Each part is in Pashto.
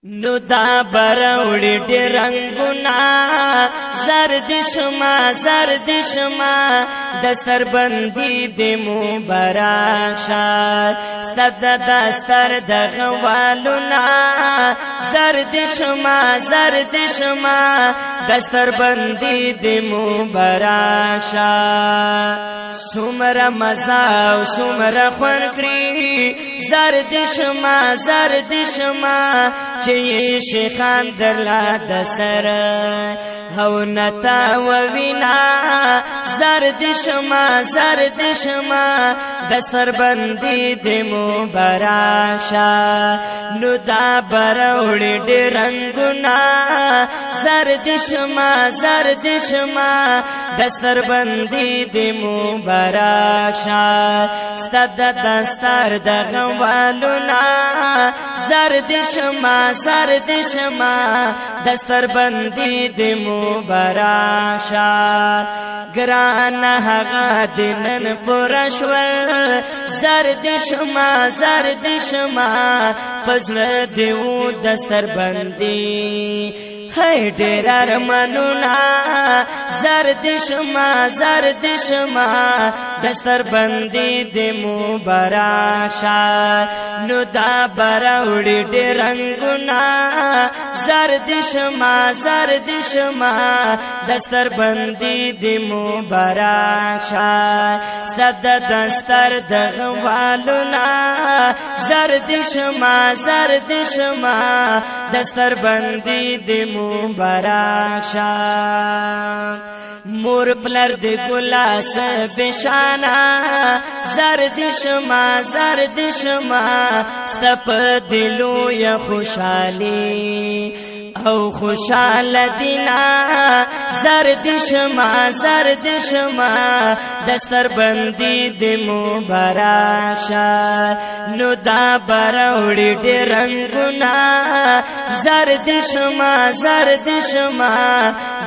نو دا براوڑی دی رنگونا زرد شما دستر بندی دی مبارک شاد ستد دستر دغوالونا زرد شما دستر بندی دی مبارک شاد سمر مزاو سمر خون کری زرد شما چه شیخان درلا دسر هو نتا و وینا زرد شما دستر بندی دی مبارک شا نو دا براوڑی دی رنگونا زرد شما دستر بندی دی مبارک شا ستد دستر دغوالونا زرد شما دستر بندی دی مبارک شا گران هغا دینن پرشول زرد شما فضل دیو دستر بندی ہے ډیر ارمانونا زرد شما دستر بندی دی مبارک شا نو دا براوڑی دی رنگونا زرد شما دستر بندی دی مبارک شا ستد دستر دغوالونا زرد شما دستر بندی دی مبارک شا مور پلر دی گلاس بشانا زرد شما ستپ دلو یا خوشحالی او خوشحال دینا زرد شما دستر بندی دی مبارک شا نو دا براوڑی دی رنگونا زرد شما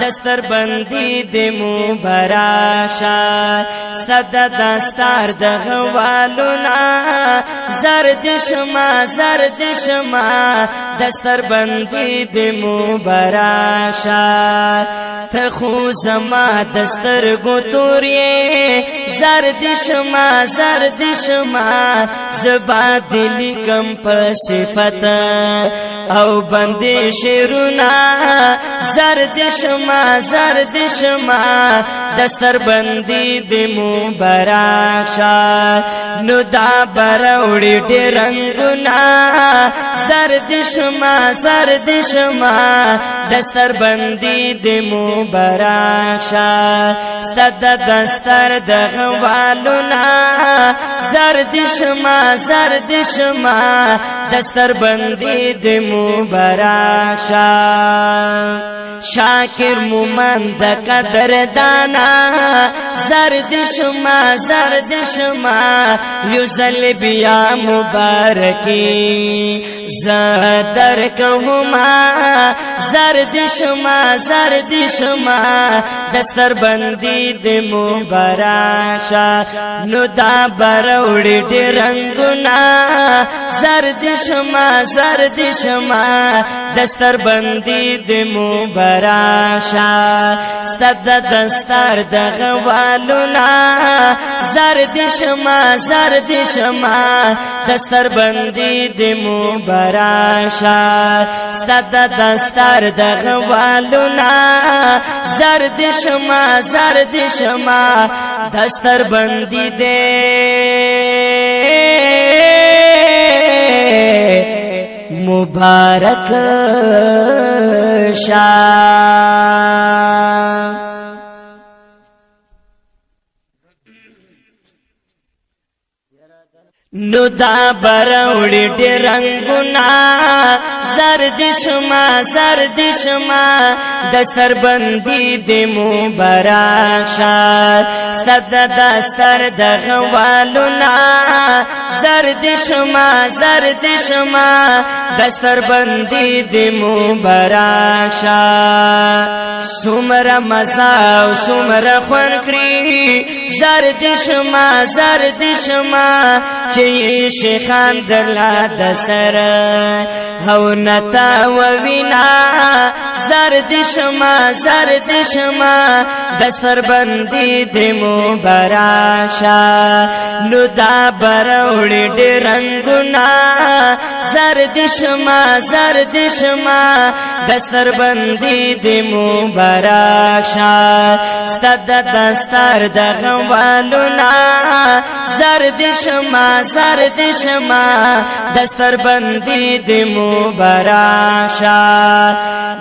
دستر بندی دی مبارک شا ستد دستر دغوالونا زرد شما دستر بندی دی مبارک شا تخو زما دستر گوتوری زرد شما زبا دلی کم پصفت او بندی شیرونا زرد شما دستر بندی دی مبارک شا نو دا براوڑی دی رنگونا زرد شما دستر بندی دی مبارک شا ستد دستر دغوالونا زرد شما دستر بندی دی مبارک شا شاکر مومند قدر دانا زرد شما یوزل بیا مبارکی زدر کهما زرد شما دستر بندی دی مبارک شا نو دا براوڑی دی رنگونا زرد شما دستر بندی دی مبارک شا ستد دستر دغوالونا زرد شما دستر بندی دی مبارک شا ستد دستر دغوالونا زرد شما دستر بندی دی مبارک شا نو دا براوڑی دی رنگونا زرد شما دستر بندی دی مبارک شا ستد دستر دغوالونا زرد شما دستر بندی دی مبارک شا سمر مزاو سمر خون کری زرد شما چه شیخان درلا دسر هو نت نتا و وینا زرد شما دستر بندی دی مباراشا نو دا براوڑی دی رنگونا زرد شما دستر بندی دی مباراشا ستد دستر دغوالونا زرد شما دستر بندی دی مباراشا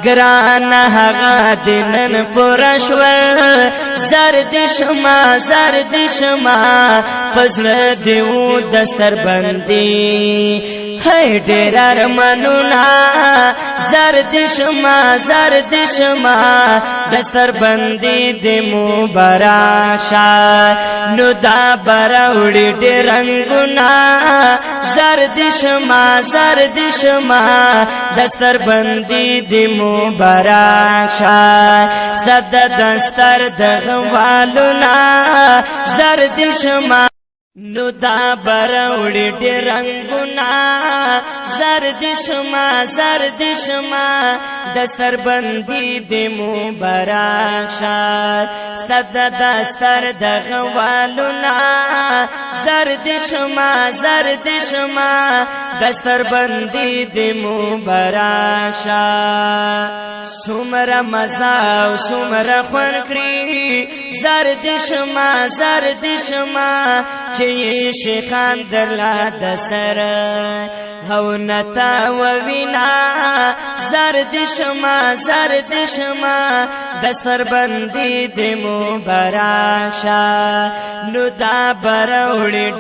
گران هغا دینن پرشور زرد شما فضل دیو دستر بندی ہے ډیر ارمانونا زرد شما دستر بندی دی مباراشا نو دا براوڑی ډیر رنگونا زرد شما دستر بندی دی مباراشا ستد دستر دغوالونا زرد شما نو دا براوڑی دی رنگونا زرد شما دستر بندی دی مباراشا ستد دستر دغوالونا زرد شما دستر بندی دی مباراشا سمر مزا و سمر خون کری زرد شما چه شیخان درلا دسر هو نتا و وینا زرد شما دستر بندی دی مباراشا نو دا براوڑی